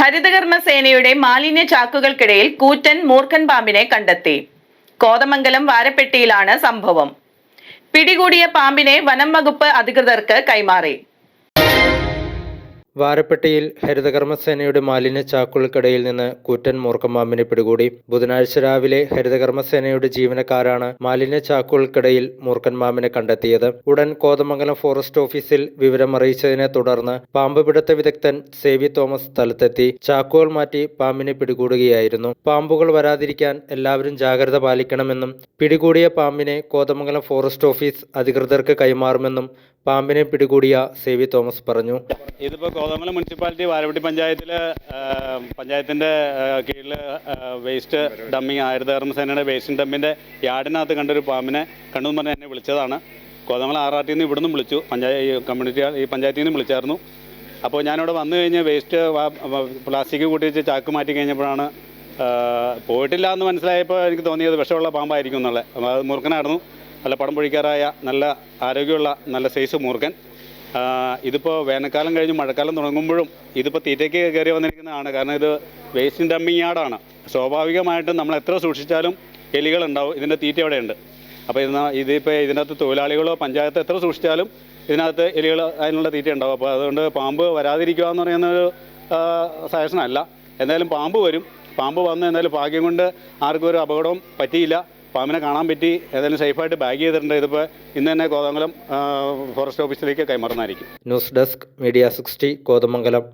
ഹരിതകർമ്മ സേനയുടെ മാലിന്യ ചാക്കുകൾക്കിടയിൽ കൂറ്റൻ മൂർഖൻ പാമ്പിനെ കണ്ടെത്തി. കോതമംഗലം വാരപ്പെട്ടിയിലാണ് സംഭവം. പിടികൂടിയ പാമ്പിനെ വനം വകുപ്പ് അധികൃതർക്ക് കൈമാറി. വാരപ്പെട്ടിയിൽ ഹരിതകർമ്മസേനയുടെ മാലിന്യ ചാക്കുകൾക്കിടയിൽ നിന്ന് കൂറ്റൻ മൂർഖൻ പാമ്പിനെ പിടികൂടി. ബുധനാഴ്ച രാവിലെ ഹരിതകർമ്മസേനയുടെ ജീവനക്കാരാണ് മാലിന്യ ചാക്കുകൾക്കിടയിൽ മൂർഖൻ പാമ്പിനെ കണ്ടെത്തിയത്. ഉടൻ കോതമംഗലം ഫോറസ്റ്റ് ഓഫീസിൽ വിവരമറിയിച്ചതിനെ തുടർന്ന് പാമ്പ് പിടുത്ത വിദഗ്ധൻ സേവി തോമസ് സ്ഥലത്തെത്തി ചാക്കുകൾ മാറ്റി പാമ്പിനെ പിടികൂടുകയായിരുന്നു. പാമ്പുകൾ വരാതിരിക്കാൻ എല്ലാവരും ജാഗ്രത പാലിക്കണമെന്നും പിടികൂടിയ പാമ്പിനെ കോതമംഗലം ഫോറസ്റ്റ് ഓഫീസ് അധികൃതർക്ക് കൈമാറുമെന്നും പാമ്പിനെ പിടികൂടിയ സേവി തോമസ് പറഞ്ഞു. ഇതിപ്പോൾ കോതമംഗലം മുനിസിപ്പാലിറ്റി വാരപ്പെട്ടി പഞ്ചായത്തിൻ്റെ കീഴിൽ വേസ്റ്റ് ഡമ്മിങ് ഹരിതകർമ്മസേനയുടെ വേസ്റ്റ് ഡമ്മിൻ്റെ യാർഡിനകത്ത് കണ്ടൊരു പാമ്പിനെ കണ്ടെന്ന് പറഞ്ഞ് എന്നെ വിളിച്ചതാണ്. കോതമംഗലം RRT നിന്ന് ഇവിടുന്ന് വിളിച്ചു, ഈ പഞ്ചായത്തിൽ നിന്ന് വിളിച്ചായിരുന്നു. അപ്പോൾ ഞാനിവിടെ വന്നു കഴിഞ്ഞ് വേസ്റ്റ് പ്ലാസ്റ്റിക് കൂട്ടി വെച്ച് ചാക്ക് മാറ്റി കഴിഞ്ഞപ്പോഴാണ് പോയിട്ടില്ല എന്ന് മനസ്സിലായപ്പോൾ എനിക്ക് തോന്നിയത് വിഷമുള്ള പാമ്പായിരിക്കും എന്നുള്ളത്. അത് മൂർഖനായിരുന്നു, നല്ല പടം പൊഴിക്കാറായ നല്ല ആരോഗ്യമുള്ള നല്ല സൈസ് മൂർഖൻ. ഇതിപ്പോൾ വേനൽക്കാലം കഴിഞ്ഞ് മഴക്കാലം തുടങ്ങുമ്പോഴും ഇതിപ്പോൾ തീറ്റയ്ക്ക് കയറി വന്നിരിക്കുന്നതാണ്. കാരണം ഇത് വേസ്റ്റ് ഡമ്മിങ് യാർഡാണ്. സ്വാഭാവികമായിട്ടും നമ്മൾ എത്ര സൂക്ഷിച്ചാലും എലികളുണ്ടാവും. ഇതിൻ്റെ തീറ്റ അവിടെയുണ്ട്. അപ്പോൾ ഇതിപ്പോൾ ഇതിനകത്ത് തൊഴിലാളികളോ പഞ്ചായത്ത് എത്ര സൂക്ഷിച്ചാലും ഇതിനകത്ത് എലികൾ അതിനുള്ള തീറ്റ ഉണ്ടാവും. അപ്പോൾ അതുകൊണ്ട് പാമ്പ് വരാതിരിക്കുക എന്ന് പറയുന്നൊരു സജഷനല്ല. എന്തായാലും പാമ്പ് വരും. പാമ്പ് വന്ന് എന്തായാലും ഭാഗ്യം കൊണ്ട് ആർക്കും ഒരു അപകടവും പറ്റിയില്ല. പാമ്പിനെ കാണാൻ പറ്റി. ഏതായാലും സേഫായിട്ട് ബാഗ് ചെയ്തിട്ടുണ്ട്. ഇതിപ്പോൾ ഇന്ന് തന്നെ കോതമംഗലം ഫോറസ്റ്റ് ഓഫീസിലേക്ക് കൈമാറുന്നതായിരിക്കും. News desk media 60 Kothamangalam.